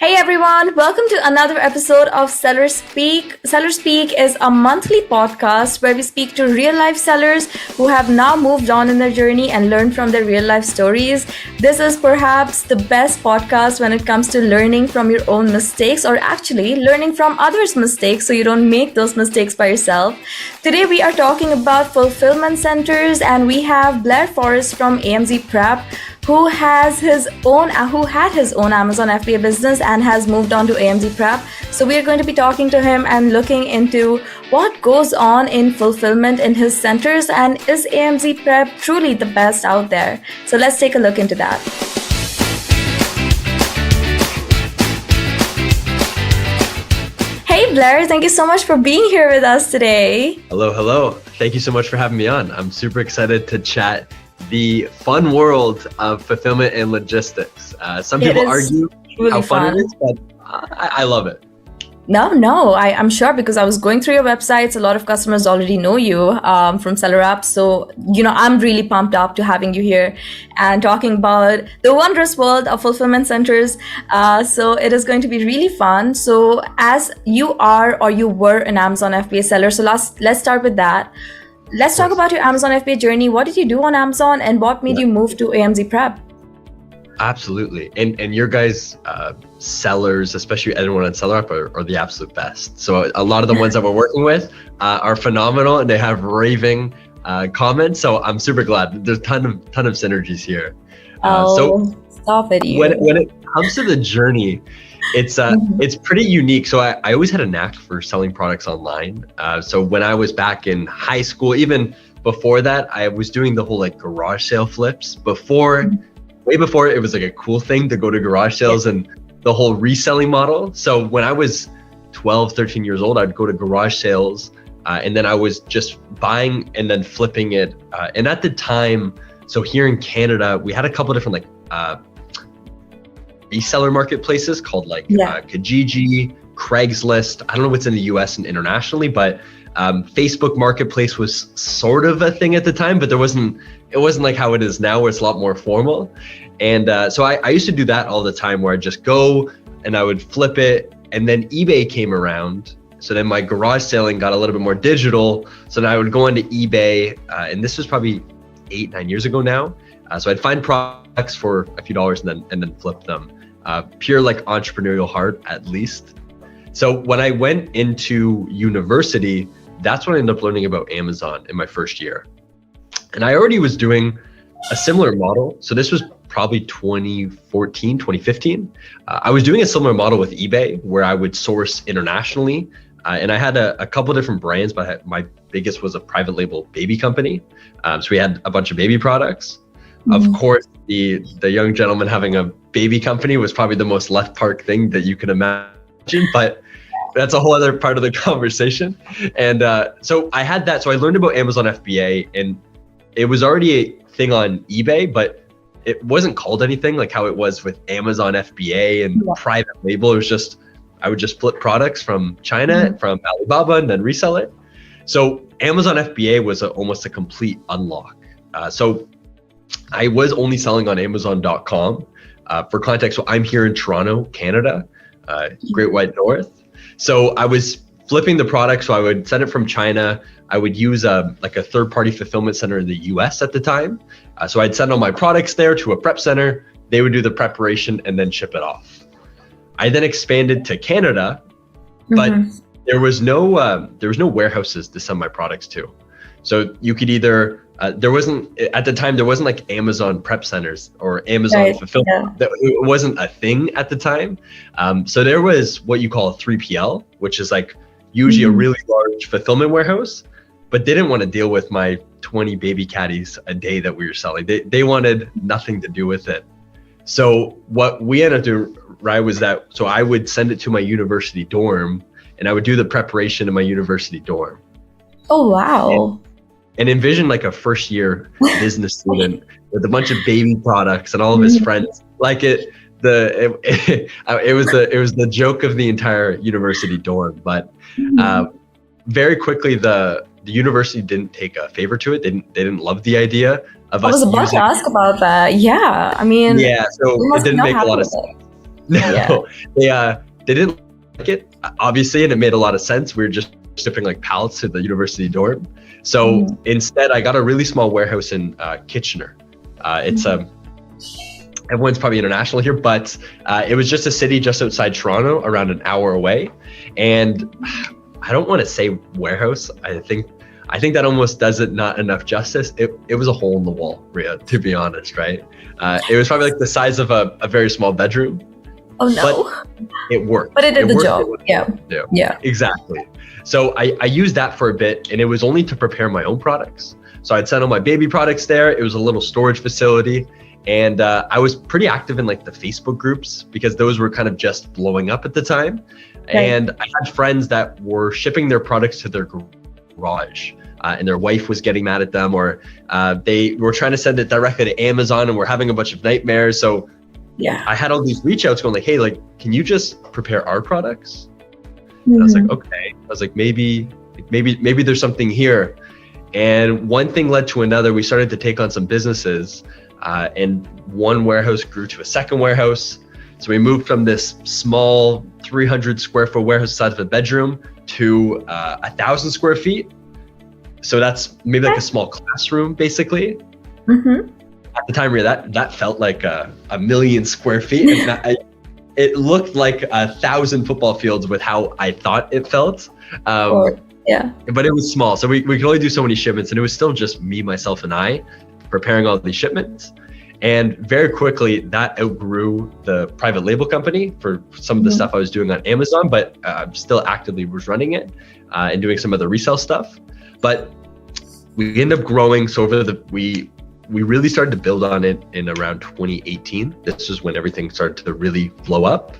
Hey everyone, welcome to another episode of SellerSpeak. SellerSpeak is a monthly podcast where we speak to real life sellers who have now moved on in their journey and learned from their real life stories. This is perhaps the best podcast when it comes to learning from your own mistakes, or actually learning from others' mistakes so you don't make those mistakes by yourself. Today we are talking about fulfillment centers, and we have Blair Forrest from Amz Prep, who had his own Amazon FBA business and has moved on to Amz Prep. So we are going to be talking to him and looking into what goes on in fulfillment in his centers, and is Amz Prep truly the best out there? So let's take a look into that. Hey Blair, thank you so much for being here with us today. Hello. Thank you so much for having me on. I'm super excited to chat the fun world of fulfillment and logistics. Some people argue really how fun it is, but I love it. No, I'm sure, because I was going through your websites. A lot of customers already know you from SellerApp. So, I'm really pumped up to having you here and talking about the wondrous world of fulfillment centers. So it is going to be really fun. So as you are, or you were, an Amazon FBA seller, so let's start with that. Let's talk about your Amazon FBA journey. What did you do on Amazon, and what made you move to Amz Prep? Absolutely. And your guys' sellers, especially anyone on SellerApp, are the absolute best. So a lot of the ones that we're working with are phenomenal, and they have raving comments. So I'm super glad. There's a ton of synergies here. Stop it, you. When it comes to the journey, it's pretty unique. So I always had a knack for selling products online. So when I was back in high school, even before that, I was doing the whole garage sale flips way before it was a cool thing to go to garage sales and the whole reselling model. So when I was 12, 13 years old, I'd go to garage sales and then I was just buying and then flipping it. And at the time, so here in Canada, we had a couple different reseller marketplaces called Kijiji, Craigslist. I don't know what's in the US and internationally, but Facebook Marketplace was sort of a thing at the time, but it wasn't like how it is now, where it's a lot more formal. And so I used to do that all the time, where I'd just go and I would flip it. And then eBay came around. So then my garage selling got a little bit more digital. So then I would go onto eBay, and this was probably 8-9 years ago now. So I'd find products for a few dollars and then flip them. Pure entrepreneurial heart, at least. So when I went into university, that's when I ended up learning about Amazon in my first year. And I already was doing a similar model. So this was probably 2014, 2015. I was doing a similar model with eBay, where I would source internationally. And I had a couple different brands, but my biggest was a private label baby company. So we had a bunch of baby products. Of course, the young gentleman having a baby company was probably the most left park thing that you can imagine, but that's a whole other part of the conversation. And so I had that. So I learned about Amazon FBA, and it was already a thing on eBay, but it wasn't called anything like how it was with Amazon FBA and private label. It was just, I would just flip products from China, from Alibaba, and then resell it. So Amazon FBA was almost a complete unlock. So I was only selling on Amazon.com. For context, so I'm here in Toronto, Canada, Great White North. So I was flipping the product. So I would send it from China. I would use a third-party fulfillment center in the US at the time. So I'd send all my products there to a prep center. They would do the preparation and then ship it off. I then expanded to Canada, but there was no warehouses to send my products to. So you could either there wasn't Amazon prep centers or Amazon fulfillment. It wasn't a thing at the time. So there was what you call a 3PL, which is usually a really large fulfillment warehouse, but they didn't want to deal with my 20 baby caddies a day that we were selling. They wanted nothing to do with it. So what we ended up doing, right, was that, so I would send it to my university dorm, and I would do the preparation in my university dorm. Oh, wow. And envision a first year business student with a bunch of baby products and all of his friends. It was the joke of the entire university dorm. But very quickly, the university didn't take a favor to it. They didn't love the idea of us. I was about to ask about that. Yeah, I mean, yeah. So it didn't make a lot of sense. No, they didn't like it, obviously, and it made a lot of sense. We were just shipping like pallets to the university dorm. So instead, I got a really small warehouse in Kitchener. It's everyone's probably international here, but it was just a city just outside Toronto, around an hour away. And I don't want to say warehouse. I think that almost does it not enough justice. It was a hole in the wall, Ria, to be honest, right? It was probably like the size of a very small bedroom. Oh no. But it worked. But it did the job. Yeah. Exactly. So I used that for a bit, and it was only to prepare my own products. So I'd send all my baby products there. It was a little storage facility. And I was pretty active in like the Facebook groups because those were kind of just blowing up at the time. Right. And I had friends that were shipping their products to their garage. And their wife was getting mad at them, or they were trying to send it directly to Amazon and were having a bunch of nightmares. So I had all these reach outs going like, hey, like, can you just prepare our products? And I was like, okay. I was like, maybe there's something here. And one thing led to another. We started to take on some businesses, and one warehouse grew to a second warehouse. So we moved from this small 300 square foot warehouse size of a bedroom to 1,000 square feet. So that's maybe like a small classroom, basically. At the time, that felt like a million square feet. And it looked like 1,000 football fields with how I thought it felt. But it was small. So we could only do so many shipments, and it was still just me, myself, and I preparing all these shipments. And very quickly, that outgrew the private label company for some of the stuff I was doing on Amazon, but still actively was running it and doing some of the resale stuff. But we ended up growing. So we really started to build on it in around 2018. This is when everything started to really blow up.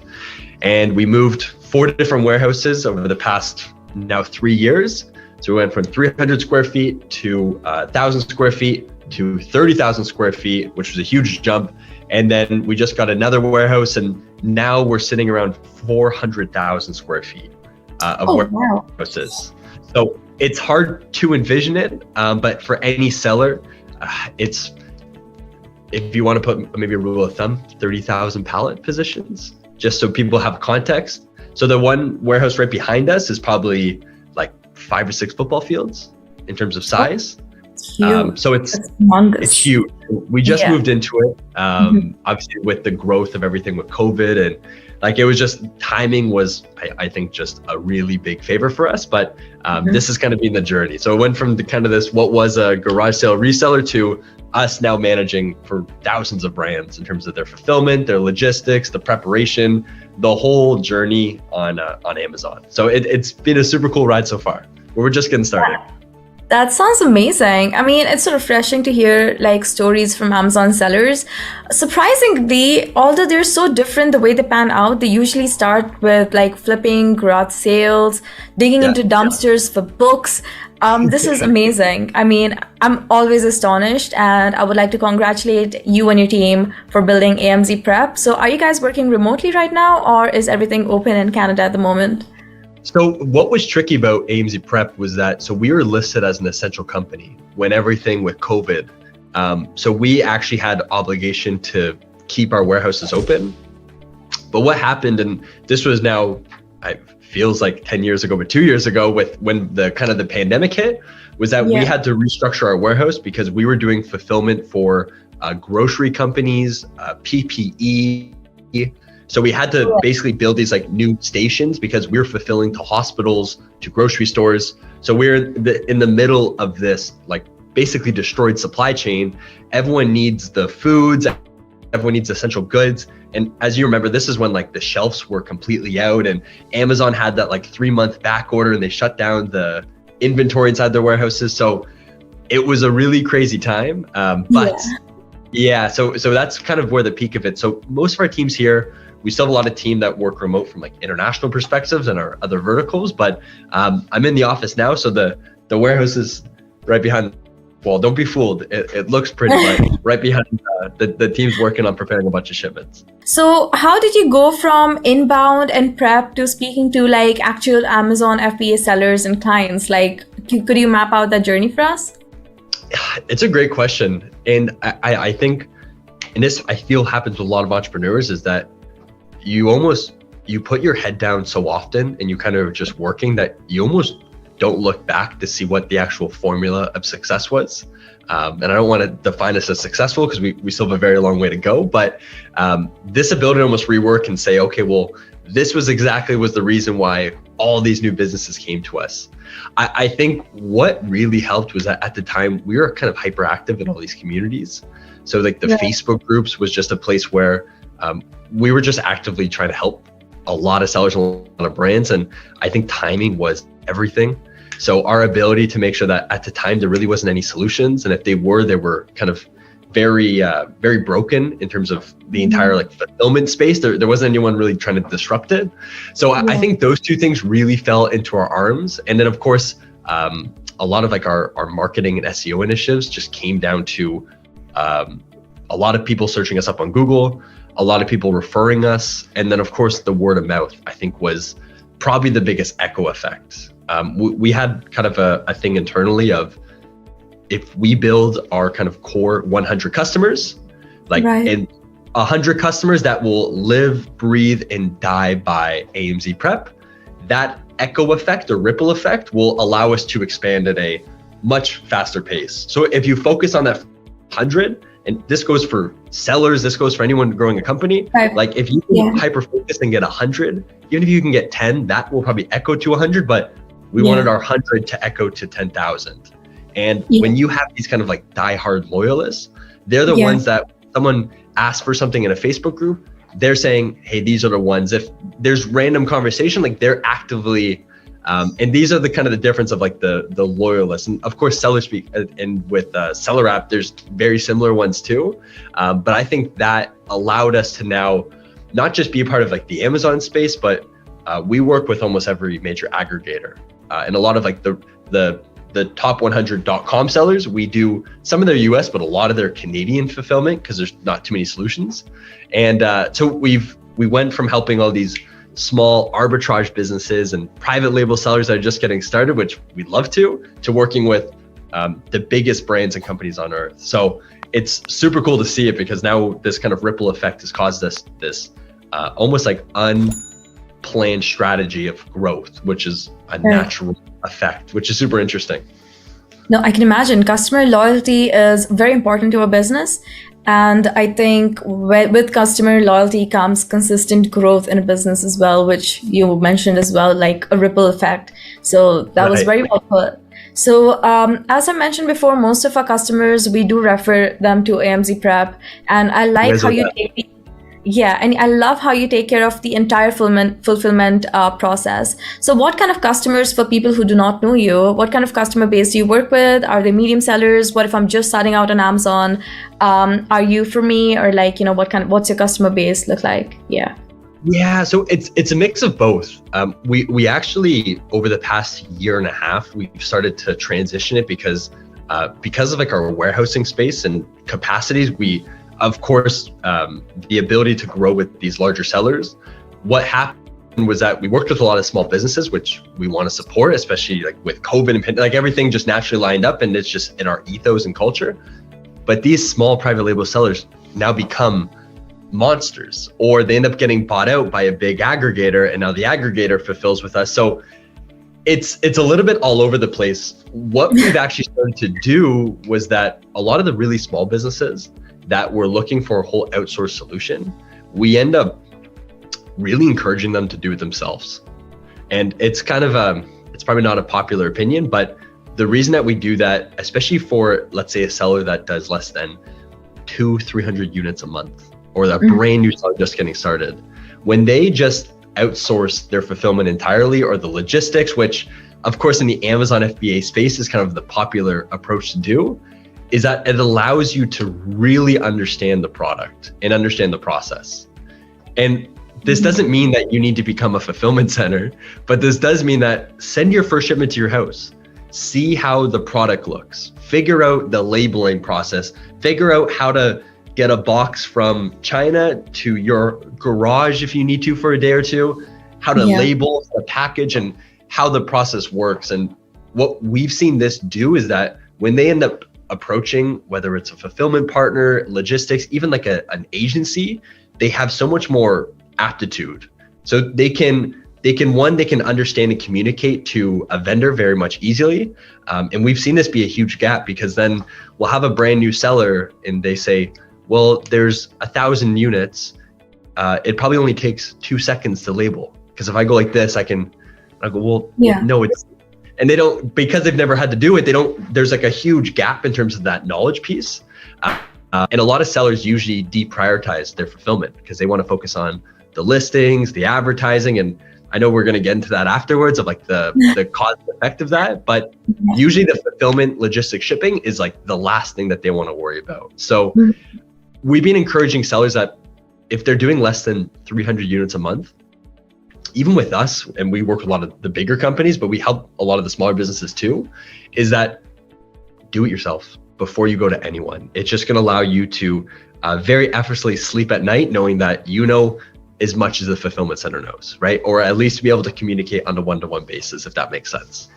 And we moved 4 different warehouses over the past now 3 years. So we went from 300 square feet to 1,000 square feet to 30,000 square feet, which was a huge jump. And then we just got another warehouse, and now we're sitting around 400,000 square feet of warehouses. So it's hard to envision it, but for any seller, it's, if you want to put maybe a rule of thumb, 30,000 pallet positions, just so people have context. So the one warehouse right behind us is probably like 5 or 6 football fields in terms of size. So it's huge. We just moved into it, obviously with the growth of everything with COVID, and like it was just, timing was, I think, just a really big favor for us. But this has kind of been the journey. So it went from the kind of this, what was a garage sale reseller, to us now managing for thousands of brands in terms of their fulfillment, their logistics, the preparation, the whole journey on Amazon. So it's been a super cool ride so far. We're just getting started. That sounds amazing. I mean, it's so refreshing to hear like stories from Amazon sellers. Surprisingly, although they're so different the way they pan out, they usually start with like flipping garage sales, digging into dumpsters for books. This is amazing. I mean, I'm always astonished, and I would like to congratulate you and your team for building Amz Prep. So are you guys working remotely right now, or is everything open in Canada at the moment? So what was tricky about Amz Prep was that, so we were listed as an essential company when everything with COVID. So we actually had obligation to keep our warehouses open. But what happened, and this was now, it feels like 10 years ago, but 2 years ago, with when the kind of the pandemic hit, was that we had to restructure our warehouse because we were doing fulfillment for grocery companies, PPE. So we had to basically build these like new stations because we were fulfilling to hospitals, to grocery stores. So we're in the middle of this like basically destroyed supply chain. Everyone needs the foods, everyone needs essential goods. And as you remember, this is when like the shelves were completely out, and Amazon had that like 3-month back order, and they shut down the inventory inside their warehouses. So it was a really crazy time. So that's kind of where the peak of it. So most of our teams here, we still have a lot of team that work remote from like international perspectives and our other verticals, but I'm in the office now. So the warehouse is right behind. Well, don't be fooled. It looks pretty, but right behind the team's working on preparing a bunch of shipments. So how did you go from inbound and prep to speaking to like actual Amazon FBA sellers and clients? Like, could you map out that journey for us? It's a great question. And I think, and this I feel happens with a lot of entrepreneurs, is that you put your head down so often and you kind of just working that you almost don't look back to see what the actual formula of success was. And I don't want to define us as successful because we still have a very long way to go, but this ability to almost rework and say, okay, well, this was the reason why all these new businesses came to us. I think what really helped was that at the time we were kind of hyperactive in all these communities. So like the Facebook groups was just a place where we were just actively trying to help a lot of sellers and a lot of brands. And I think timing was everything. So our ability to make sure that at the time there really wasn't any solutions. And if they were kind of very, very broken in terms of the entire like fulfillment space. There wasn't anyone really trying to disrupt it. So I think those two things really fell into our arms. And then of course, a lot of like our marketing and SEO initiatives just came down to a lot of people searching us up on Google, a lot of people referring us. And then of course, the word of mouth, I think was probably the biggest echo effect. We had kind of a thing internally of, if we build our kind of core 100 customers, and 100 customers that will live, breathe, and die by Amz Prep, that echo effect or ripple effect will allow us to expand at a much faster pace. So if you focus on that 100, and this goes for sellers, this goes for anyone growing a company, like if you can hyper focus and get 100, even if you can get 10, that will probably echo to 100, but we wanted our 100 to echo to 10,000. And when you have these kind of like diehard loyalists, they're the ones that someone asks for something in a Facebook group, they're saying, hey, these are the ones. If there's random conversation, like they're actively, and these are the kind of the difference of like the loyalists. And of course, SellerSpeak and with SellerApp, there's very similar ones too. But I think that allowed us to now not just be a part of like the Amazon space, but we work with almost every major aggregator. And a lot of like the top 100.com sellers, we do some of their US, but a lot of their Canadian fulfillment because there's not too many solutions. And so we went from helping all these small arbitrage businesses and private label sellers that are just getting started, which we'd love to working with the biggest brands and companies on earth. So it's super cool to see it because now this kind of ripple effect has caused us this almost like unplanned strategy of growth, which is a natural effect, which is super interesting. No, I can imagine customer loyalty is very important to a business. And I think with customer loyalty comes consistent growth in a business as well, which you mentioned as well, like a ripple effect. So that was very well put. So as I mentioned before, most of our customers, we do refer them to Amz Prep. And I like how you take and I love how you take care of the entire fulfillment process. So what kind of customers, for people who do not know you, what kind of customer base do you work with? Are they medium sellers? What if I'm just starting out on Amazon? Are you for me, or like, what's your customer base look like? Yeah, so it's a mix of both. We actually, over the past year and a half, we've started to transition it because of like our warehousing space and capacities, of course, the ability to grow with these larger sellers. What happened was that we worked with a lot of small businesses, which we want to support, especially like with COVID and like everything just naturally lined up, and it's just in our ethos and culture. But these small private label sellers now become monsters, or they end up getting bought out by a big aggregator, and now the aggregator fulfills with us. So it's a little bit all over the place. What we've actually started to do was that a lot of the really small businesses that were looking for a whole outsourced solution, we end up really encouraging them to do it themselves. And it's kind of it's probably not a popular opinion, but the reason that we do that, especially for, let's say, a seller that does less than 200-300 units a month, or that brand new seller just getting started, when they just outsource their fulfillment entirely, or the logistics, which of course in the Amazon FBA space is kind of the popular approach to do, is that it allows you to really understand the product and understand the process. And this doesn't mean that you need to become a fulfillment center, but this does mean that send your first shipment to your house, see how the product looks, figure out the labeling process, figure out how to get a box from China to your garage if you need to for a day or two, how to label the package and how the process works. And what we've seen this do is that when they end up approaching, whether it's a fulfillment partner, logistics, even like an agency, they have so much more aptitude. So they can understand and communicate to a vendor very much easily. And we've seen this be a huge gap, because then we'll have a brand new seller and they say, well, there's 1,000 units. It probably only takes 2 seconds to label. Because if I go like this, I go, well, no, it's, and they don't, because they've never had to do it, there's like a huge gap in terms of that knowledge piece. And a lot of sellers usually deprioritize their fulfillment because they want to focus on the listings, the advertising, and I know we're going to get into that afterwards of like the cause and effect of that, but usually the fulfillment, logistics, shipping is like the last thing that they want to worry about. So we've been encouraging sellers that if they're doing less than 300 units a month, even with us, and we work with a lot of the bigger companies, but we help a lot of the smaller businesses too, is that do it yourself before you go to anyone. It's just going to allow you to very effortlessly sleep at night, knowing that you know as much as the fulfillment center knows, right? Or at least be able to communicate on a one-to-one basis, if that makes sense.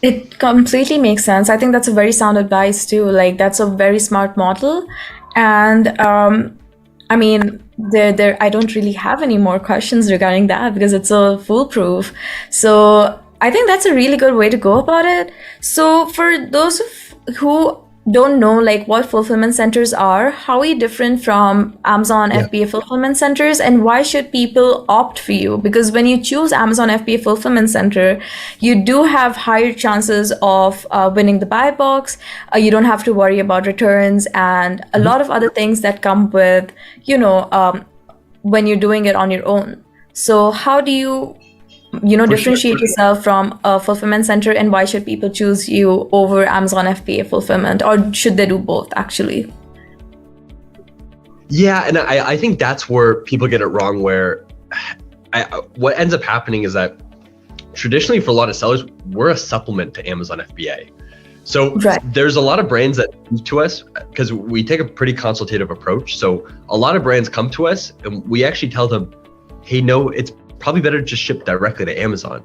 It completely makes sense. I think that's a very sound advice too. Like that's a very smart model. And I mean, I don't really have any more questions regarding that because it's so foolproof. So I think that's a really good way to go about it. So for those who don't know like what fulfillment centers are, how are you different from Amazon FBA fulfillment centers, and why should people opt for you? Because when you choose Amazon FBA fulfillment center, you do have higher chances of winning the buy box. You don't have to worry about returns and a lot of other things that come with, when you're doing it on your own. So how do you differentiate yourself from a fulfillment center, and why should people choose you over Amazon FBA fulfillment, or should they do both actually? Yeah, and I think that's where people get it wrong, where what ends up happening is that traditionally for a lot of sellers, we're a supplement to Amazon FBA. So there's a lot of brands that come to us because we take a pretty consultative approach. So a lot of brands come to us and we actually tell them, hey, no, it's probably better to just ship directly to Amazon,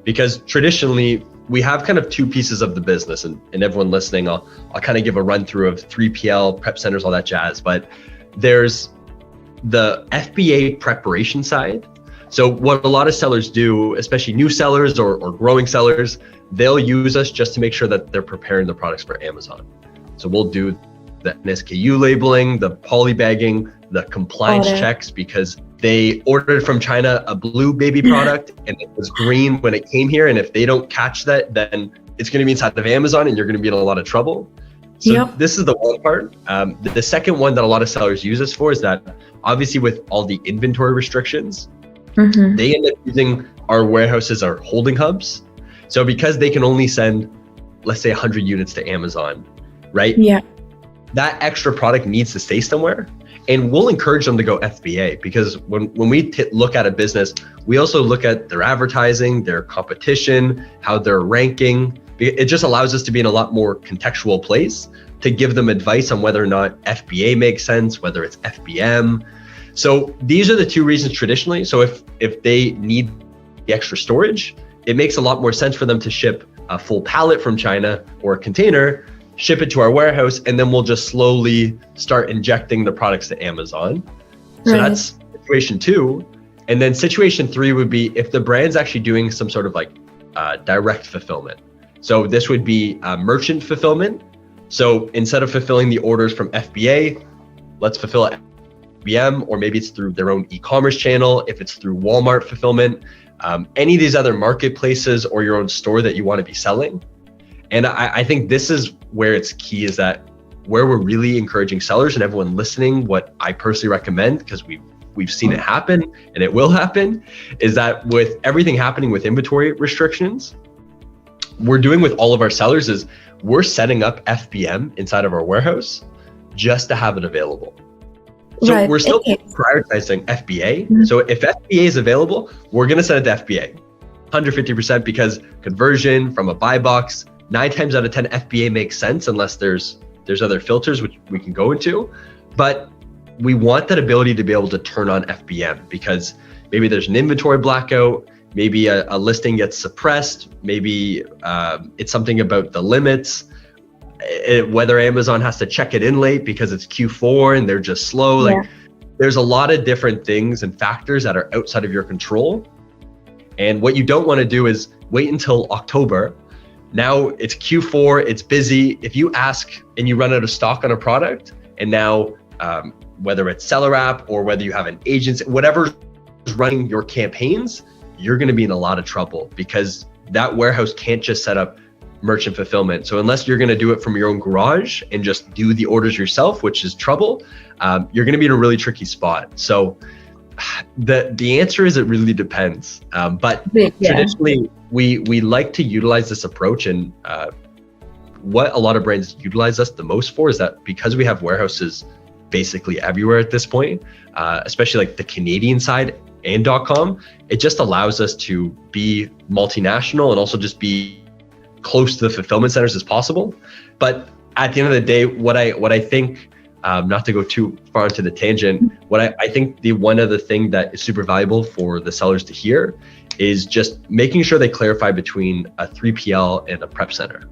because traditionally we have kind of two pieces of the business, and everyone listening, I'll kind of give a run through of 3PL, prep centers, all that jazz. But there's the FBA preparation side. So what a lot of sellers do, especially new sellers or growing sellers, they'll use us just to make sure that they're preparing the products for Amazon. So we'll do the SKU labeling, the polybagging, the compliance checks, because they ordered from China a blue baby product and it was green when it came here. And if they don't catch that, then it's going to be inside of Amazon and you're going to be in a lot of trouble. So this is the one part. The second one that a lot of sellers use us for is that obviously with all the inventory restrictions, they end up using our warehouses, our holding hubs. So because they can only send, let's say 100 units to Amazon, right? Yeah. That extra product needs to stay somewhere. And we'll encourage them to go FBA, because when we look at a business, we also look at their advertising, their competition, how they're ranking. It just allows us to be in a lot more contextual place to give them advice on whether or not FBA makes sense, whether it's FBM. So these are the two reasons traditionally. So if they need the extra storage, it makes a lot more sense for them to ship a full pallet from China or a container, ship it to our warehouse, and then we'll just slowly start injecting the products to Amazon. So that's situation 2. And then situation 3 would be if the brand's actually doing some sort of like direct fulfillment. So this would be merchant fulfillment. So instead of fulfilling the orders from FBA, let's fulfill it FBM, or maybe it's through their own eCommerce channel. If it's through Walmart fulfillment, any of these other marketplaces or your own store that you want to be selling. And I think this is where it's key, is that where we're really encouraging sellers and everyone listening, what I personally recommend, because we've seen it happen and it will happen, is that with everything happening with inventory restrictions, we're doing with all of our sellers is we're setting up FBM inside of our warehouse just to have it available. So we're still prioritizing FBA. So if FBA is available, we're going to send it to FBA 150%, because conversion from a buy box, 9 times out of 10, FBA makes sense unless there's other filters which we can go into. But we want that ability to be able to turn on FBM, because maybe there's an inventory blackout, maybe a listing gets suppressed, maybe it's something about the limits, whether Amazon has to check it in late because it's Q4 and they're just slow. Like there's a lot of different things and factors that are outside of your control. And what you don't want to do is wait until October. Now it's Q4, it's busy. If you ask and you run out of stock on a product, and now whether it's SellerApp or whether you have an agency, whatever's running your campaigns, you're going to be in a lot of trouble, because that warehouse can't just set up merchant fulfillment. So unless you're going to do it from your own garage and just do the orders yourself, which is trouble, you're going to be in a really tricky spot. So the answer is it really depends. But traditionally, we like to utilize this approach, and what a lot of brands utilize us the most for is that because we have warehouses basically everywhere at this point, especially like the Canadian side and .com, it just allows us to be multinational and also just be close to the fulfillment centers as possible. But at the end of the day, what I think, not to go too far into the tangent, what I think the one other thing that is super valuable for the sellers to hear is just making sure they clarify between a 3PL and a prep center.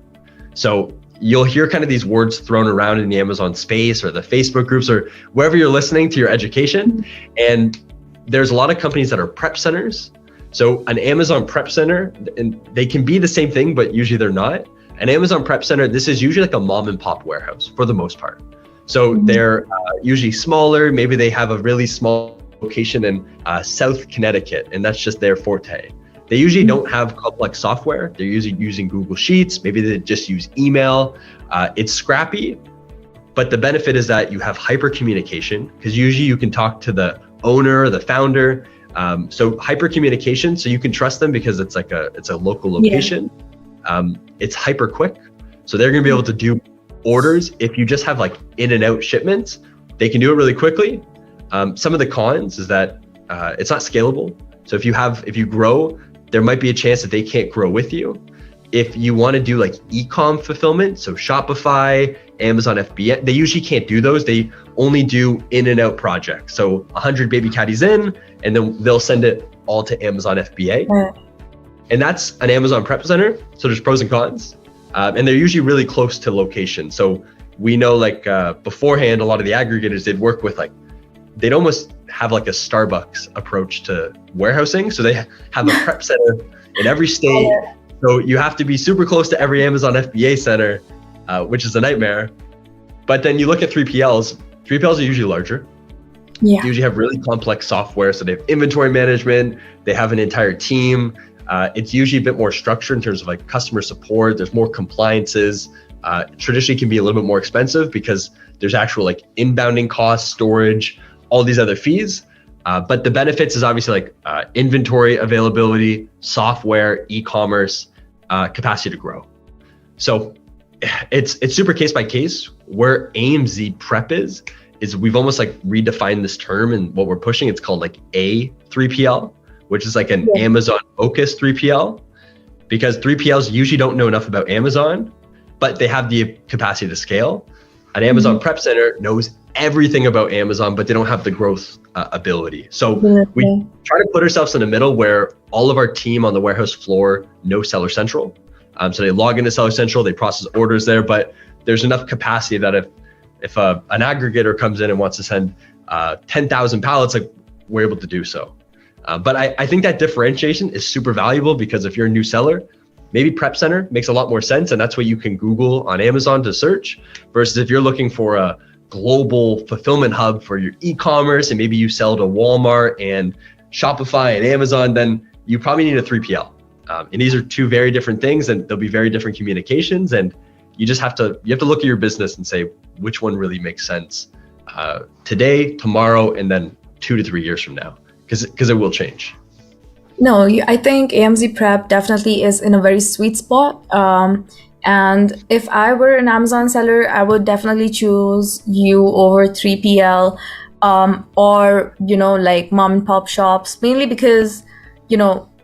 So you'll hear kind of these words thrown around in the Amazon space or the Facebook groups or wherever you're listening to your education. And there's a lot of companies that are prep centers. So an Amazon prep center, and they can be the same thing, but usually they're not. An Amazon prep center, this is usually like a mom and pop warehouse for the most part. So they're usually smaller. Maybe they have a really small location in South Connecticut, and that's just their forte. They usually don't have complex software. They're usually using Google Sheets. Maybe they just use email. It's scrappy, but the benefit is that you have hyper communication, because usually you can talk to the owner, the founder. So hyper communication, so you can trust them because it's a local location. It's hyper quick, so they're gonna be able to do orders. If you just have like in and out shipments, they can do it really quickly. Some of the cons is that it's not scalable. So if you grow, there might be a chance that they can't grow with you. If you want to do like e-com fulfillment, so Shopify, Amazon FBA, they usually can't do those. They only do in and out projects. So 100 baby caddies in, and then they'll send it all to Amazon FBA. And that's an Amazon prep center. So there's pros and cons. And they're usually really close to location. So we know beforehand, a lot of the aggregators, they'd work with they'd almost have like a Starbucks approach to warehousing. So they have a prep center in every state. So you have to be super close to every Amazon FBA center, which is a nightmare. But then you look at 3PLs. 3PLs are usually larger. They usually have really complex software. So they have inventory management. They have an entire team. It's usually a bit more structured in terms of like customer support. There's more compliances. Traditionally can be a little bit more expensive because there's actual like inbounding costs, storage, all these other fees. But the benefits is obviously like inventory availability, software, e-commerce, capacity to grow. So it's super case by case. Where Amz Prep is we've almost like redefined this term, and what we're pushing, it's called like a 3PL, which is like an Amazon focused 3PL, because 3PLs usually don't know enough about Amazon, but they have the capacity to scale. An Amazon prep center knows everything about Amazon, but they don't have the growth ability. So we try to put ourselves in the middle where all of our team on the warehouse floor know Seller Central. So they log into Seller Central, they process orders there, but there's enough capacity that if an aggregator comes in and wants to send 10,000 pallets, like we're able to do so. But I think that differentiation is super valuable, because if you're a new seller, maybe prep center makes a lot more sense, and that's what you can Google on Amazon to search, versus if you're looking for a global fulfillment hub for your e-commerce, and maybe you sell to Walmart and Shopify and Amazon, then you probably need a 3PL. And these are two very different things, and there'll be very different communications, and you have to look at your business and say which one really makes sense today, tomorrow, and then 2 to 3 years from now, because it will change. No, I think Amz Prep definitely is in a very sweet spot. And if I were an Amazon seller, I would definitely choose you over 3PL or, like mom and pop shops, mainly because,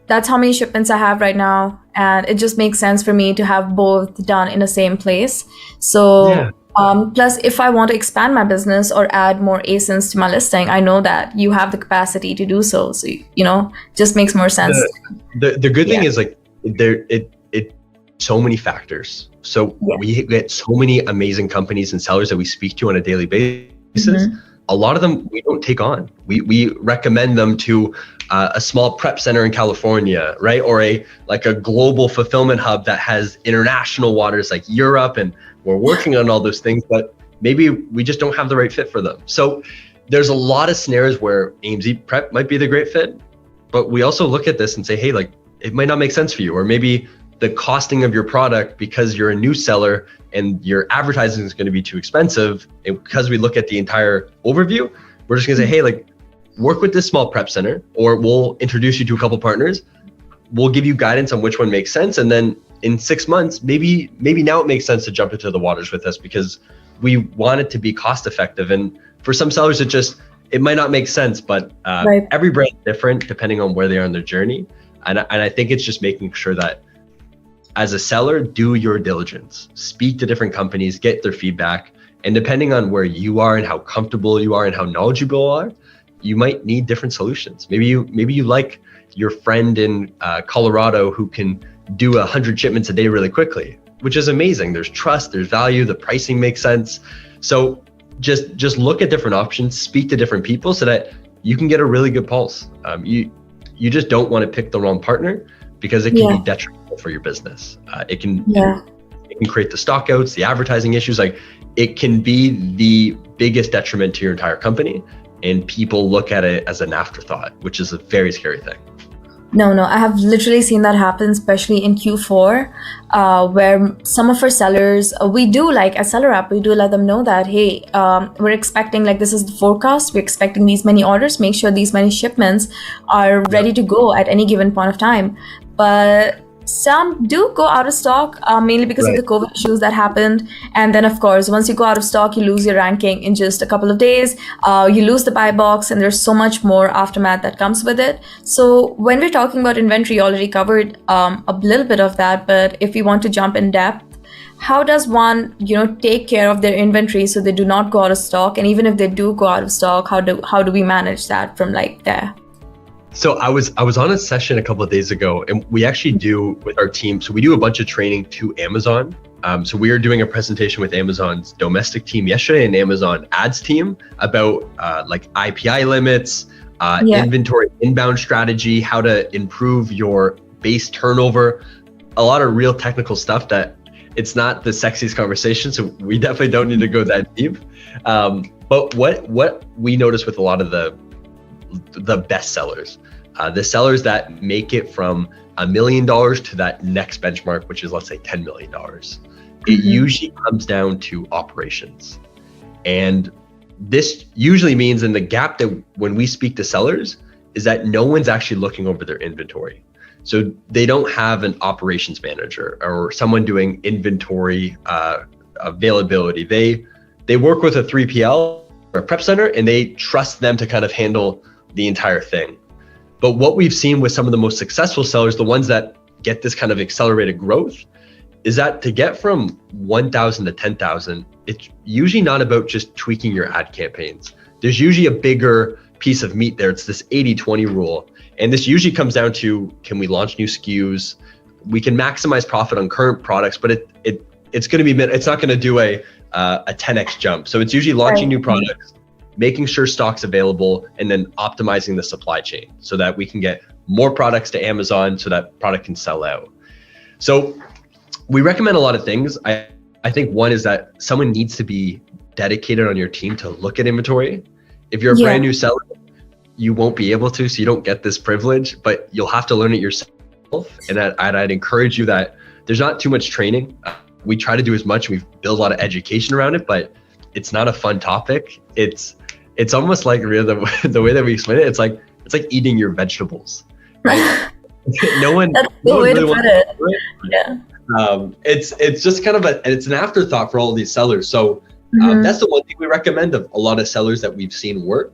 that's how many shipments I have right now. And it just makes sense for me to have both done in the same place. So plus, if I want to expand my business or add more ASINs to my listing, I know that you have the capacity to do so. So, just makes more sense. The good thing is like it so many factors. So we get so many amazing companies and sellers that we speak to on a daily basis. a lot of them we don't take on. We recommend them to a small prep center in California, right? Or a global fulfillment hub that has international waters like Europe, and we're working on all those things, but maybe we just don't have the right fit for them. So there's a lot of scenarios where Amz Prep might be the great fit, but we also look at this and say, hey, like it might not make sense for you, or maybe the costing of your product, because you're a new seller and your advertising is going to be too expensive. And because we look at the entire overview, we're just going to say, hey, like work with this small prep center, or we'll introduce you to a couple partners. We'll give you guidance on which one makes sense. And then in 6 months, maybe now it makes sense to jump into the waters with us, because we want it to be cost effective. And for some sellers, it might not make sense, but Right. every brand is different depending on where they are in their journey. And I think it's just making sure that as a seller, do your diligence, speak to different companies, get their feedback. And depending on where you are and how comfortable you are and how knowledgeable you are, you might need different solutions. Maybe you like your friend in Colorado who can do 100 shipments a day really quickly, which is amazing. There's trust, there's value, the pricing makes sense. So just look at different options, speak to different people so that you can get a really good pulse. You just don't want to pick the wrong partner, because it can be detrimental for your business. It can create the stockouts, the advertising issues. Like it can be the biggest detriment to your entire company, and people look at it as an afterthought, which is a very scary thing. No, I have literally seen that happen, especially in Q4, where some of our sellers, we do like as SellerApp, we do let them know that, hey, we're expecting, like, this is the forecast, we're expecting these many orders, make sure these many shipments are ready to go at any given point of time. But some do go out of stock, mainly because of the COVID issues that happened. And then, of course, once you go out of stock, you lose your ranking in just a couple of days. You lose the buy box, and there's so much more aftermath that comes with it. So when we're talking about inventory, you already covered a little bit of that. But if we want to jump in depth, how does one, take care of their inventory so they do not go out of stock? And even if they do go out of stock, how do we manage that from there? So I was on a session a couple of days ago, and we actually do with our team. So we do a bunch of training to Amazon. So we are doing a presentation with Amazon's domestic team yesterday and Amazon ads team about IPI limits, inventory inbound strategy, how to improve your base turnover, a lot of real technical stuff that it's not the sexiest conversation. So we definitely don't need to go that deep. But what we notice with a lot of the best sellers, the sellers that make it from $1 million to that next benchmark, which is, let's say, $10 million, it usually comes down to operations. And this usually means, in the gap that when we speak to sellers, is that no one's actually looking over their inventory. So they don't have an operations manager or someone doing inventory availability. They work with a 3PL or a prep center, and they trust them to kind of handle the entire thing. But what we've seen with some of the most successful sellers, the ones that get this kind of accelerated growth, is that to get from 1,000 to 10,000, it's usually not about just tweaking your ad campaigns. There's usually a bigger piece of meat there. It's this 80-20 rule. And this usually comes down to, can we launch new SKUs? We can maximize profit on current products, but it's going to be, it's not going to do a 10x jump. So it's usually launching new products, making sure stock's available, and then optimizing the supply chain so that we can get more products to Amazon so that product can sell out. So we recommend a lot of things. I think one is that someone needs to be dedicated on your team to look at inventory. If you're a brand new seller, you won't be able to, so you don't get this privilege, but you'll have to learn it yourself. And I'd encourage you that there's not too much training. We try to do as much. We've built a lot of education around it, but it's not a fun topic. It's almost like the way that we explain it. It's like eating your vegetables, right? No one. That's the way to put it. Yeah. It's just kind of it's an afterthought for all of these sellers. So that's the one thing we recommend of a lot of sellers that we've seen work.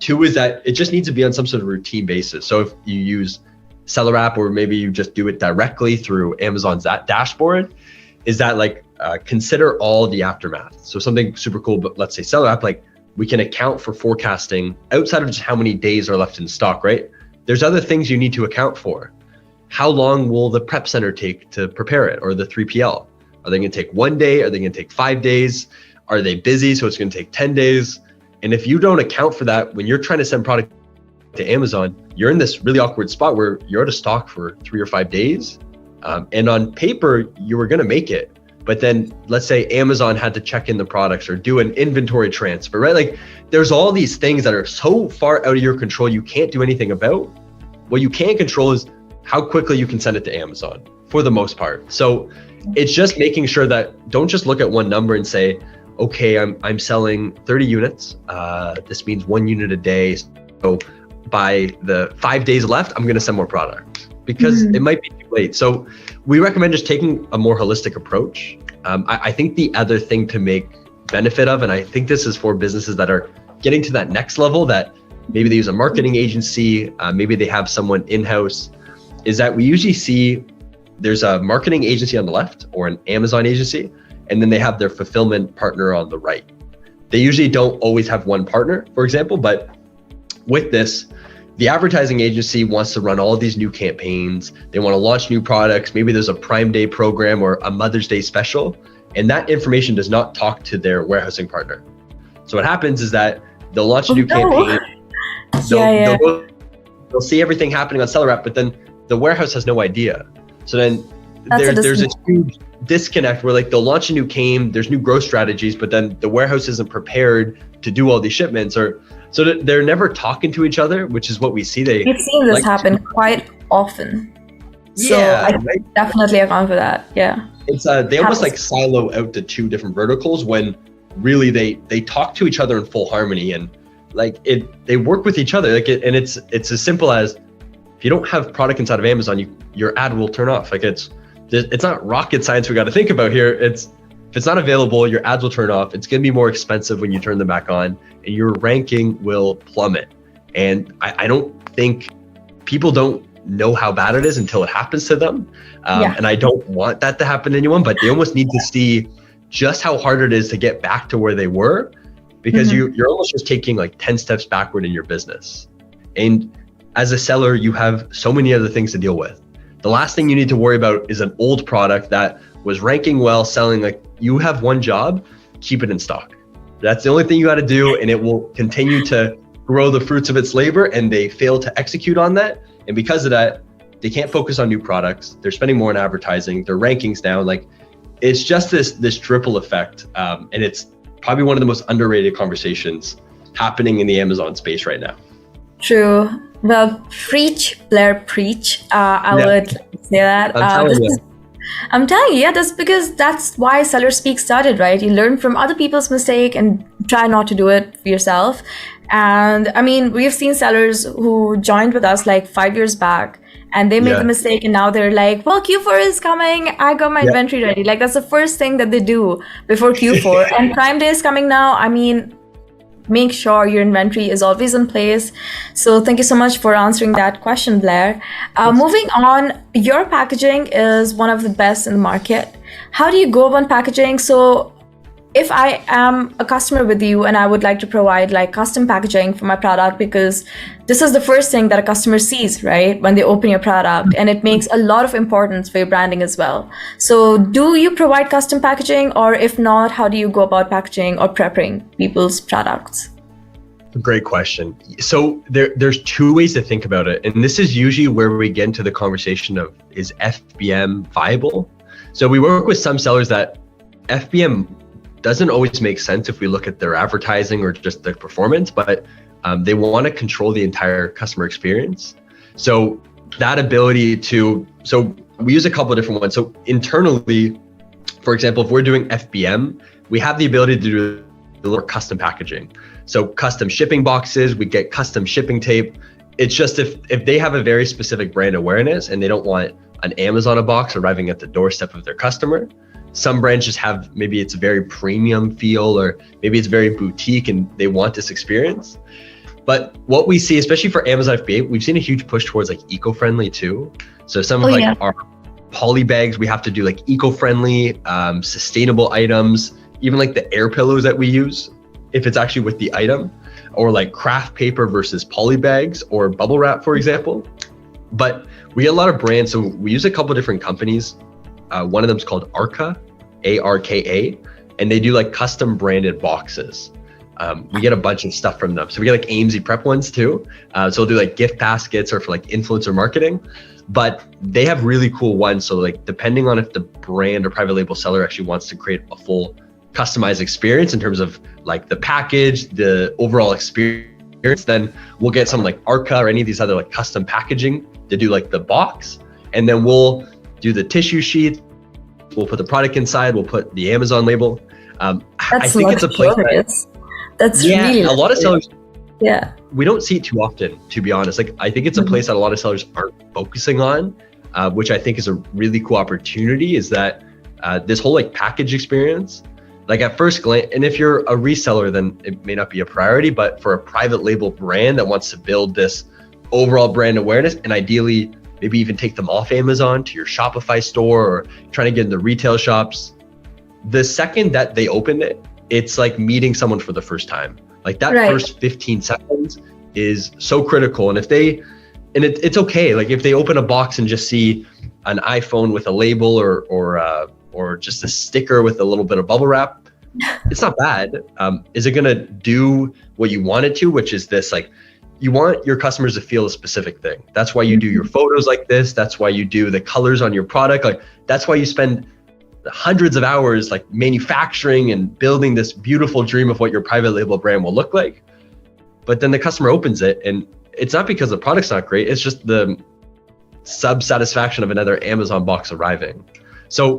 Two is that it just needs to be on some sort of routine basis. So if you use SellerApp, or maybe you just do it directly through Amazon's dashboard, is that consider all the aftermath. So something super cool, but let's say SellerApp, we can account for forecasting outside of just how many days are left in stock, right? There's other things you need to account for. How long will the prep center take to prepare it, or the 3PL? Are they going to take 1 day? Are they going to take 5 days? Are they busy, so it's going to take 10 days? And if you don't account for that, when you're trying to send product to Amazon, you're in this really awkward spot where you're out of stock for 3 or 5 days. And on paper, you were going to make it. But then let's say Amazon had to check in the products or do an inventory transfer, right? Like there's all these things that are so far out of your control, you can't do anything about. What you can control is how quickly you can send it to Amazon for the most part. So it's just making sure that don't just look at one number and say, okay, I'm selling 30 units. This means 1 unit a day. So by the 5 days left, I'm going to send more product because it might be too late. So we recommend just taking a more holistic approach. I think the other thing to make benefit of, and I think this is for businesses that are getting to that next level, that maybe they use a marketing agency, maybe they have someone in-house, is that we usually see there's a marketing agency on the left or an Amazon agency, and then they have their fulfillment partner on the right. They usually don't always have one partner, for example, but with this, the advertising agency wants to run all of these new campaigns. They want to launch new products. Maybe there's a Prime Day program or a Mother's Day special, and that information does not talk to their warehousing partner. So what happens is that they'll launch a new campaign. They'll see everything happening on SellerApp, but then the warehouse has no idea. So then there's a huge disconnect where like they'll launch a new campaign, there's new growth strategies, but then the warehouse isn't prepared to do all these shipments, or so they're never talking to each other, which is what we see. We've seen this happen quite often. So I definitely account for that. Yeah. It's they almost like silo out to 2 different verticals when really they talk to each other in full harmony, and like they work with each other. Like and it's as simple as if you don't have product inside of Amazon, your ad will turn off. Like it's not rocket science we got to think about here. If it's not available, your ads will turn off. It's going to be more expensive when you turn them back on, and your ranking will plummet. And I don't think people don't know how bad it is until it happens to them. And I don't want that to happen to anyone, but they almost need to see just how hard it is to get back to where they were, because you're almost just taking like 10 steps backward in your business. And as a seller, you have so many other things to deal with. The last thing you need to worry about is an old product that was ranking well, selling. Like you have one job, keep it in stock. That's the only thing you got to do, and it will continue to grow the fruits of its labor. And they fail to execute on that, and because of that, they can't focus on new products. They're spending more on advertising. Their rankings down. Like it's just this triple effect, and it's probably one of the most underrated conversations happening in the Amazon space right now. True. Well, preach, Blair, preach. I would say that. I'm telling you, that's because that's why SellerSpeak started, right? You learn from other people's mistake and try not to do it for yourself. And I mean, we've seen sellers who joined with us like 5 years back, and they made the mistake, and now they're like, well, Q4 is coming. I got my inventory ready. Like that's the first thing that they do before Q4. And Prime Day is coming now. I mean, make sure your inventory is always in place. So thank you so much for answering that question, Blair. Moving on, your packaging is one of the best in the market. How do you go about packaging? So if I am a customer with you and I would like to provide like custom packaging for my product, because this is the first thing that a customer sees, right, when they open your product, and it makes a lot of importance for your branding as well. So do you provide custom packaging, or if not, how do you go about packaging or prepping people's products? Great question. So there's 2 ways to think about it. And this is usually where we get into the conversation of, is FBM viable? So we work with some sellers that FBM doesn't always make sense if we look at their advertising or just their performance, but they want to control the entire customer experience. So that ability so we use a couple of different ones. So internally, for example, if we're doing FBM, we have the ability to do a little custom packaging. So custom shipping boxes, we get custom shipping tape. It's just if they have a very specific brand awareness and they don't want an Amazon box arriving at the doorstep of their customer. Some brands just have, maybe it's a very premium feel, or maybe it's very boutique and they want this experience. But what we see, especially for Amazon FBA, we've seen a huge push towards like eco-friendly too. So some of our poly bags, we have to do like eco-friendly, sustainable items, even like the air pillows that we use, if it's actually with the item, or like craft paper versus poly bags or bubble wrap, for example. But we get a lot of brands. So we use a couple of different companies. One of them is called Arka, ARKA, and they do like custom branded boxes. We get a bunch of stuff from them. So we get like Amz Prep ones too. So we'll do like gift baskets or for like influencer marketing, but they have really cool ones. So like depending on if the brand or private label seller actually wants to create a full customized experience in terms of like the package, the overall experience, then we'll get some like Arca or any of these other like custom packaging to do like the box. And then we'll do the tissue sheet. We'll put the product inside. We'll put the Amazon label. I think it's a place that's really a lot of sellers. Yeah, we don't see it too often, to be honest. Like I think it's a place that a lot of sellers aren't focusing on, which I think is a really cool opportunity. Is that this whole like package experience? Like at first glance, and if you're a reseller, then it may not be a priority. But for a private label brand that wants to build this overall brand awareness, and ideally maybe even take them off Amazon to your Shopify store or trying to get into retail shops, the second that they open it, it's like meeting someone for the first time. Like that first 15 seconds is so critical. And if they, and it's okay. Like if they open a box and just see an iPhone with a label or just a sticker with a little bit of bubble wrap, it's not bad. Is it gonna do what you want it to, which is this, like, you want your customers to feel a specific thing. That's why you do your photos like this. That's why you do the colors on your product. Like that's why you spend hundreds of hours like manufacturing and building this beautiful dream of what your private label brand will look like. But then the customer opens it and it's not because the product's not great. It's just the sub-satisfaction of another Amazon box arriving. So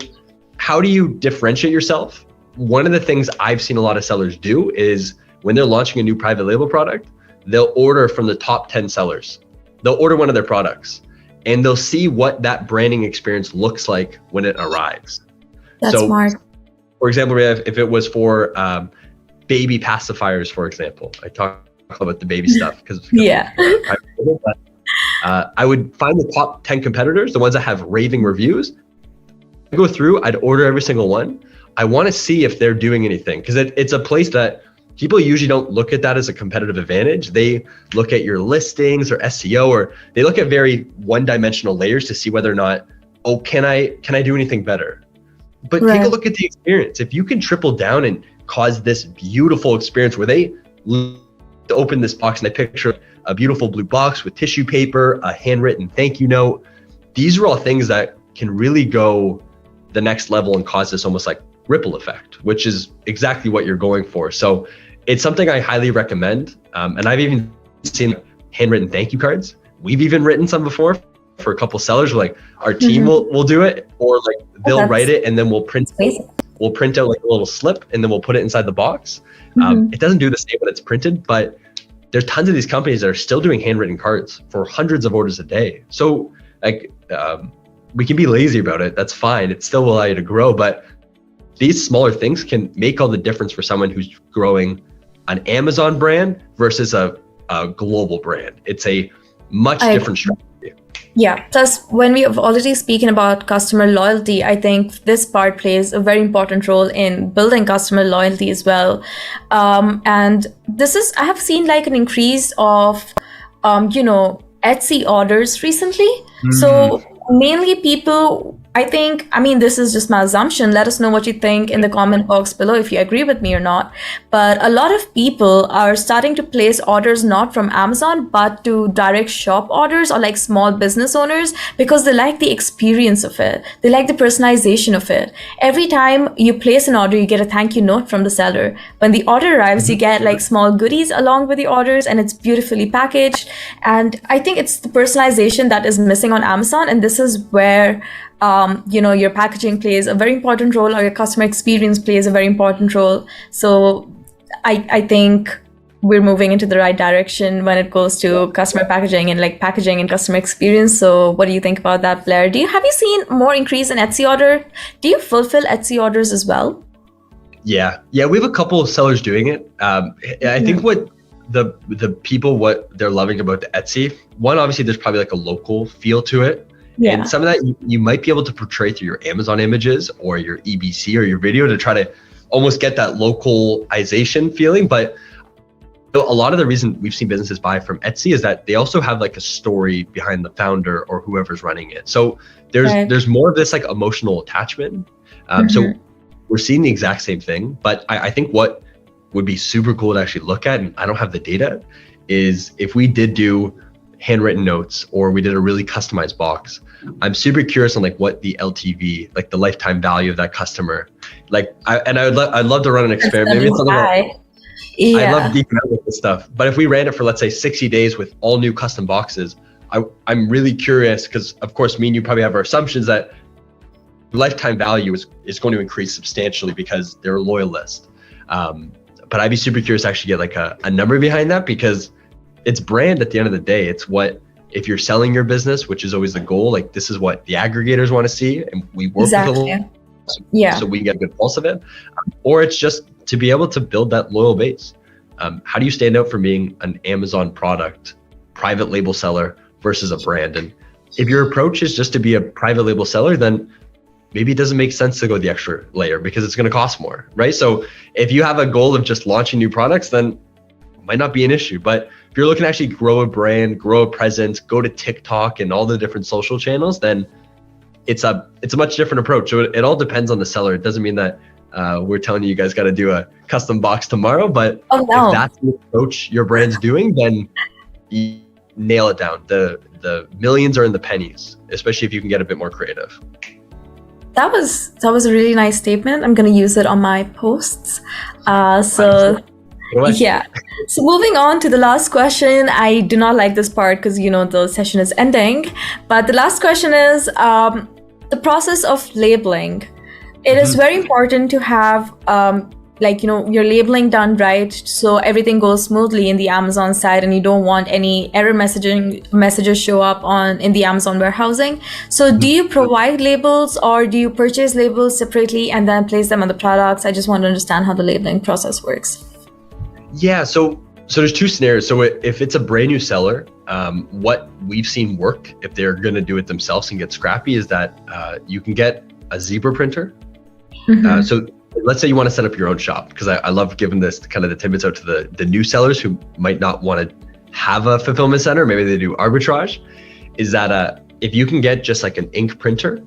how do you differentiate yourself? One of the things I've seen a lot of sellers do is when they're launching a new private label product, they'll order from the top 10 sellers. They'll order one of their products and they'll see what that branding experience looks like when it arrives. That's smart. For example, if it was for baby pacifiers, for example, I talk about the baby stuff because I would find the top 10 competitors, the ones that have raving reviews. I go through, I'd order every single one. I want to see if they're doing anything because it's a place that people usually don't look at that as a competitive advantage. They look at your listings or SEO, or they look at very one-dimensional layers to see whether or not, oh, can I do anything better? But take a look at the experience. If you can triple down and cause this beautiful experience where they open this box and I picture a beautiful blue box with tissue paper, a handwritten thank you note. These are all things that can really go the next level and cause this almost like ripple effect, which is exactly what you're going for. So it's something I highly recommend. And I've even seen handwritten thank you cards. We've even written some before for a couple sellers. Like our team will do it, or like they'll write it and then we'll print out like a little slip and then we'll put it inside the box. It doesn't do the same when it's printed, but there's tons of these companies that are still doing handwritten cards for hundreds of orders a day. So like we can be lazy about it. That's fine. It still will allow you to grow, but these smaller things can make all the difference for someone who's growing an Amazon brand versus a global brand. It's a much different strategy. Yeah. Plus, when we have already spoken about customer loyalty, I think this part plays a very important role in building customer loyalty as well. And I have seen like an increase of, Etsy orders recently. So mainly people, this is just my assumption. Let us know what you think in the comment box below if you agree with me or not. But a lot of people are starting to place orders not from Amazon, but to direct shop orders or like small business owners because they like the experience of it. They like the personalization of it. Every time you place an order, you get a thank you note from the seller. When the order arrives, you get like small goodies along with the orders and it's beautifully packaged. And I think it's the personalization that is missing on Amazon. And this is where your packaging plays a very important role, or your customer experience plays a very important role. So I think we're moving into the right direction when it goes to customer packaging and like packaging and customer experience. So what do you think about that, Blair? Have you seen more increase in Etsy order? Do you fulfill Etsy orders as well? Yeah, we have a couple of sellers doing it. I think what the people, what they're loving about the Etsy, one, obviously there's probably like a local feel to it. Yeah. And some of that you might be able to portray through your Amazon images or your EBC or your video to try to almost get that localization feeling. But a lot of the reason we've seen businesses buy from Etsy is that they also have like a story behind the founder or whoever's running it. So there's more of this like emotional attachment. So we're seeing the exact same thing. But I think what would be super cool to actually look at, and I don't have the data, is if we did do handwritten notes or we did a really customized box. I'm super curious on like what the LTV, like the lifetime value of that customer, like I'd love to run an experiment. Maybe it's something I love geeking out with this stuff. But if we ran it for, let's say, 60 days with all new custom boxes, I'm really curious, because of course me and you probably have our assumptions that lifetime value is going to increase substantially because they're a loyal list. But I'd be super curious to actually get like a number behind that, because it's brand at the end of the day. It's what, if you're selling your business, which is always the goal, like this is what the aggregators want to see, and we work with them so we get a good pulse of it. Or it's just to be able to build that loyal base. How do you stand out from being an Amazon product, private label seller versus a brand? And if your approach is just to be a private label seller, then maybe it doesn't make sense to go the extra layer because it's going to cost more, right? So if you have a goal of just launching new products, then it might not be an issue. But if you're looking to actually grow a brand, grow a presence, go to TikTok and all the different social channels, then it's a much different approach. So it all depends on the seller. It doesn't mean that we're telling you guys got to do a custom box tomorrow, but if that's the approach your brand's doing, then you nail it down. The millions are in the pennies, especially if you can get a bit more creative. That was a really nice statement. I'm going to use it on my posts. Yeah. So moving on to the last question. I do not like this part because, the session is ending. But the last question is the process of labeling. It is very important to have your labeling done right, so everything goes smoothly in the Amazon side, and you don't want any error messages show up in the Amazon warehousing. So do you provide labels, or do you purchase labels separately and then place them on the products? I just want to understand how the labeling process works. Yeah, so there's two scenarios. So if it's a brand new seller, what we've seen work, if they're going to do it themselves and get scrappy, is that you can get a zebra printer. So let's say you want to set up your own shop, because I love giving this kind of the tidbits out to the new sellers who might not want to have a fulfillment center. Maybe they do arbitrage. Is that if you can get just like an ink printer,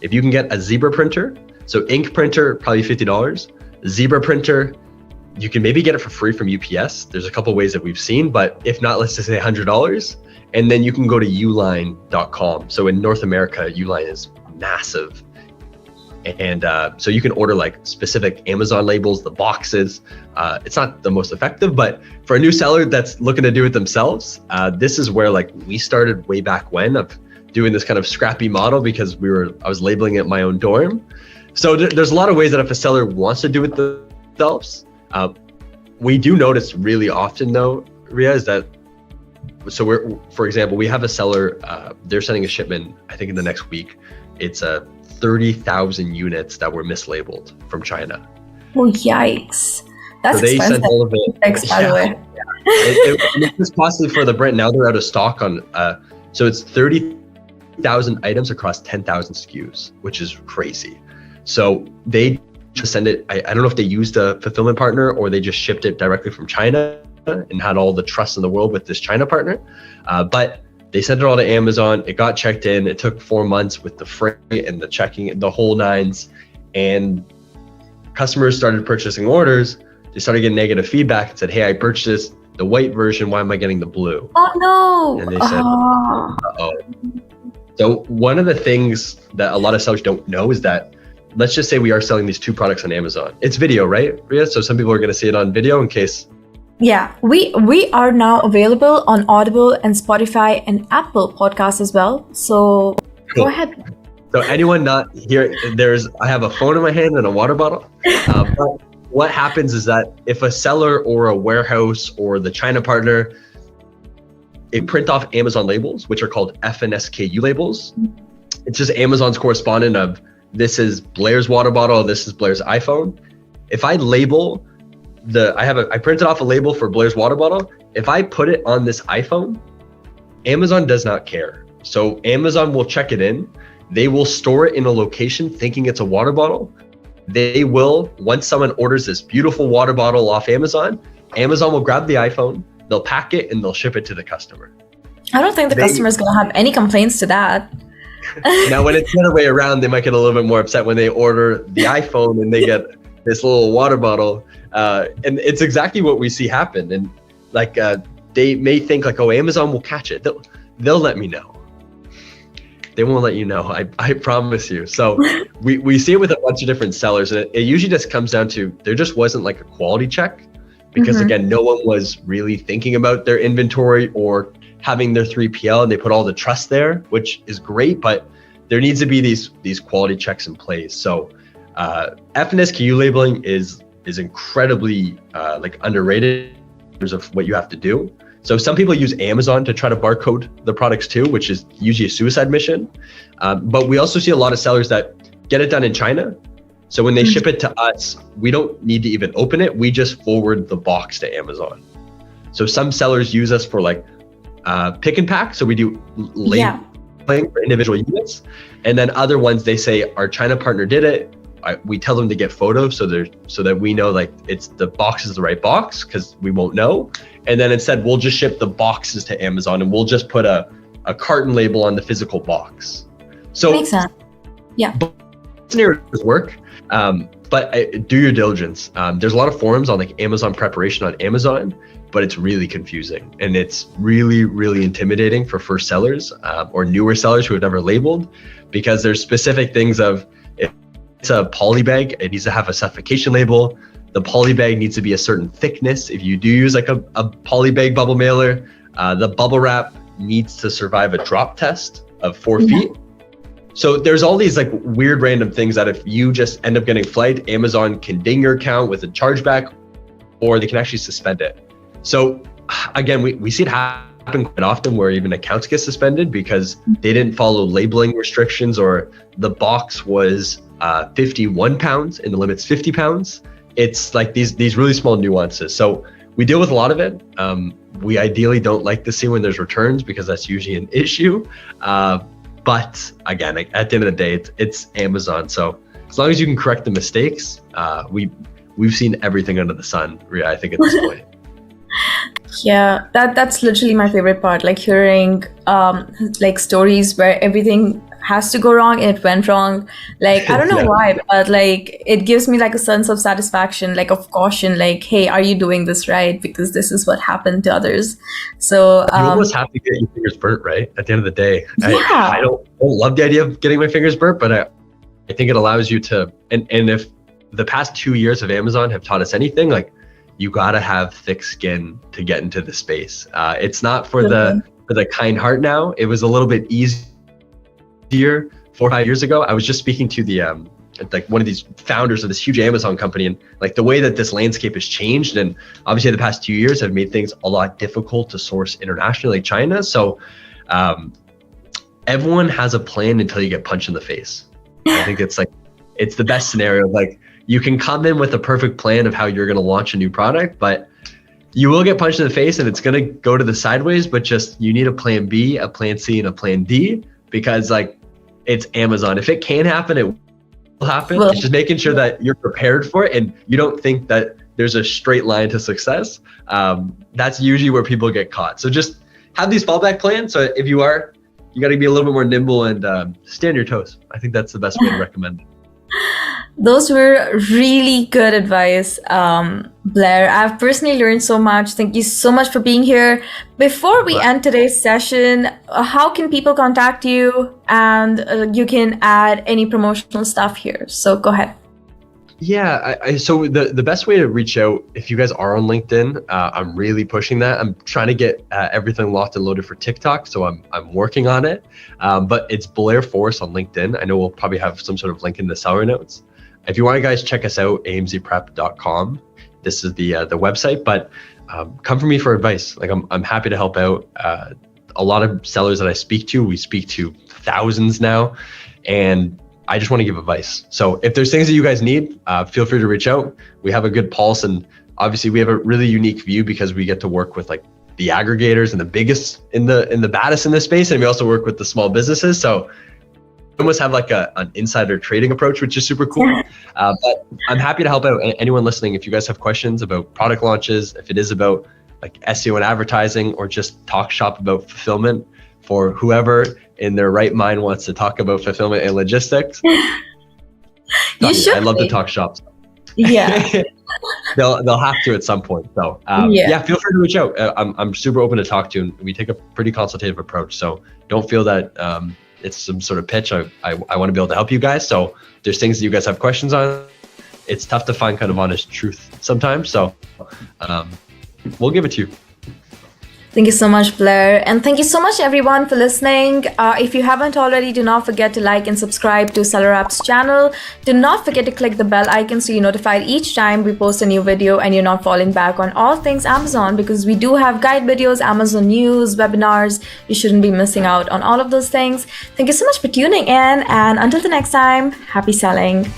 if you can get a zebra printer, so ink printer, probably $50. Zebra printer, you can maybe get it for free from UPS. There's a couple ways that we've seen, but if not, let's just say $100. And then you can go to uline.com. So in North America, Uline is massive. And so you can order like specific Amazon labels, the boxes. It's not the most effective, but for a new seller that's looking to do it themselves, this is where like we started way back when of doing this kind of scrappy model, because I was labeling it in my own dorm. So there's a lot of ways that if a seller wants to do it themselves, we do notice really often though, Ria, is that, so for example, we have a seller, they're sending a shipment, I think in the next week. It's 30,000 units that were mislabeled from China. Oh, yikes. That's so they expensive. sent all of it. By the way. It was costly for the brand. Now they're out of stock on, so it's 30,000 items across 10,000 SKUs, which is crazy. So they just send it, I don't know if they used a fulfillment partner or they just shipped it directly from China and had all the trust in the world with this China partner. But they sent it all to Amazon. It got checked in. It took 4 months with the freight and the checking, the whole nines. And customers started purchasing orders. They started getting negative feedback and said, hey, I purchased the white version. Why am I getting the blue? Oh, no. And they said, uh-oh. So one of the things that a lot of sellers don't know is that, let's just say we are selling these two products on Amazon. It's video, right, Ria? So some people are going to see it on video in case. Yeah, we are now available on Audible and Spotify and Apple Podcasts as well. So Go ahead. So anyone not here, I have a phone in my hand and a water bottle. But what happens is that if a seller or a warehouse or the China partner, they print off Amazon labels, which are called fnsku labels. It's just Amazon's correspondent of, this is Blair's water bottle, this is Blair's iPhone. If I label I printed off a label for Blair's water bottle. If I put it on this iPhone, Amazon does not care. So Amazon will check it in. They will store it in a location thinking it's a water bottle. They will, once someone orders this beautiful water bottle off Amazon will grab the iPhone, they'll pack it and they'll ship it to the customer. I don't think the customer is going to have any complaints to that. Now, when it's the other way around, they might get a little bit more upset when they order the iPhone and they get this little water bottle. And it's exactly what we see happen. And like, they may think like, oh, Amazon will catch it. They'll let me know. They won't let you know. I promise you. So we see it with a bunch of different sellers, and it usually just comes down to there just wasn't like a quality check, because again, no one was really thinking about their inventory or having their 3PL, and they put all the trust there, which is great, but there needs to be these quality checks in place. So fnsku labeling is incredibly like underrated in terms of what you have to do. So some people use Amazon to try to barcode the products too, which is usually a suicide mission. But we also see a lot of sellers that get it done in China. So when they ship it to us, we don't need to even open it. We just forward the box to Amazon. So some sellers use us for like pick and pack. So we do labeling for individual units. And then other ones, they say our China partner did it. We tell them to get photos so that we know like the box is the right box, because we won't know. And then instead we'll just ship the boxes to Amazon, and we'll just put a carton label on the physical box. So makes sense. Yeah. Scenarios work, but do your diligence. There's a lot of forums on like Amazon preparation on Amazon, but it's really confusing, and it's really, really intimidating for first sellers or newer sellers who have never labeled, because there's specific things of, it's a poly bag, it needs to have a suffocation label. The poly bag needs to be a certain thickness. If you do use like a poly bag bubble mailer, the bubble wrap needs to survive a drop test of 4 feet. So there's all these like weird random things that if you just end up getting flagged, Amazon can ding your account with a chargeback, or they can actually suspend it. So again, we see it happen quite often where even accounts get suspended because they didn't follow labeling restrictions, or the box was 51 pounds and the limit's 50 pounds. It's like these really small nuances. So we deal with a lot of it. We ideally don't like to see when there's returns, because that's usually an issue. But again, at the end of the day, it's Amazon. So as long as you can correct the mistakes, we've seen everything under the sun, I think, at this point. Yeah, that's literally my favorite part, like hearing like stories where everything has to go wrong and it went wrong. Like, I don't know why, but like it gives me like a sense of satisfaction, like of caution, like, hey, are you doing this right? Because this is what happened to others. So you almost have to get your fingers burnt, right? At the end of the day. Yeah. I don't love the idea of getting my fingers burnt, but I think it allows you to, and if the past 2 years of Amazon have taught us anything, like, you gotta have thick skin to get into the space. It's not for the kind heart now. It was a little bit easier 4 or 5 years ago. I was just speaking to the like one of these founders of this huge Amazon company, and like the way that this landscape has changed, and obviously the past 2 years have made things a lot difficult to source internationally, like China. So everyone has a plan until you get punched in the face. I think it's the best scenario. Like, you can come in with a perfect plan of how you're going to launch a new product, but you will get punched in the face and it's going to go to the sideways, but just you need a plan B, a plan C, and a plan D, because like it's Amazon. If it can happen, it will happen. It's just making sure that you're prepared for it and you don't think that there's a straight line to success. That's usually where people get caught. So just have these fallback plans. So if you got to be a little bit more nimble and stay on your toes. I think that's the best way to recommend it. Those were really good advice, Blair. I've personally learned so much. Thank you so much for being here. Before we end today's session, how can people contact you? And you can add any promotional stuff here. So go ahead. Yeah, so the best way to reach out, if you guys are on LinkedIn, I'm really pushing that. I'm trying to get everything locked and loaded for TikTok, so I'm working on it. But it's Blair Forrest on LinkedIn. I know we'll probably have some sort of link in the seller notes. If you want to guys check us out, amzprep.com. This is the website, but come for me for advice. Like I'm happy to help out. A lot of sellers that I speak to, we speak to thousands now, and I just want to give advice. So if there's things that you guys need, feel free to reach out. We have a good pulse, and obviously we have a really unique view because we get to work with like the aggregators and the biggest in the baddest in this space, and we also work with the small businesses. So we almost have like an insider trading approach, which is super cool. But I'm happy to help out anyone listening. If you guys have questions about product launches, if it is about like SEO and advertising, or just talk shop about fulfillment for whoever in their right mind wants to talk about fulfillment and logistics. I love to talk shop. Yeah. they'll have to at some point. So feel free to reach out. I'm super open to talk to, and we take a pretty consultative approach. So don't feel that it's some sort of pitch. I want to be able to help you guys. So there's things that you guys have questions on. It's tough to find kind of honest truth sometimes. So we'll give it to you. Thank you so much, Blair. And thank you so much, everyone, for listening. If you haven't already, do not forget to like and subscribe to SellerApp's channel. Do not forget to click the bell icon so you're notified each time we post a new video and you're not falling back on all things Amazon, because we do have guide videos, Amazon news, webinars. You shouldn't be missing out on all of those things. Thank you so much for tuning in. And until the next time, happy selling.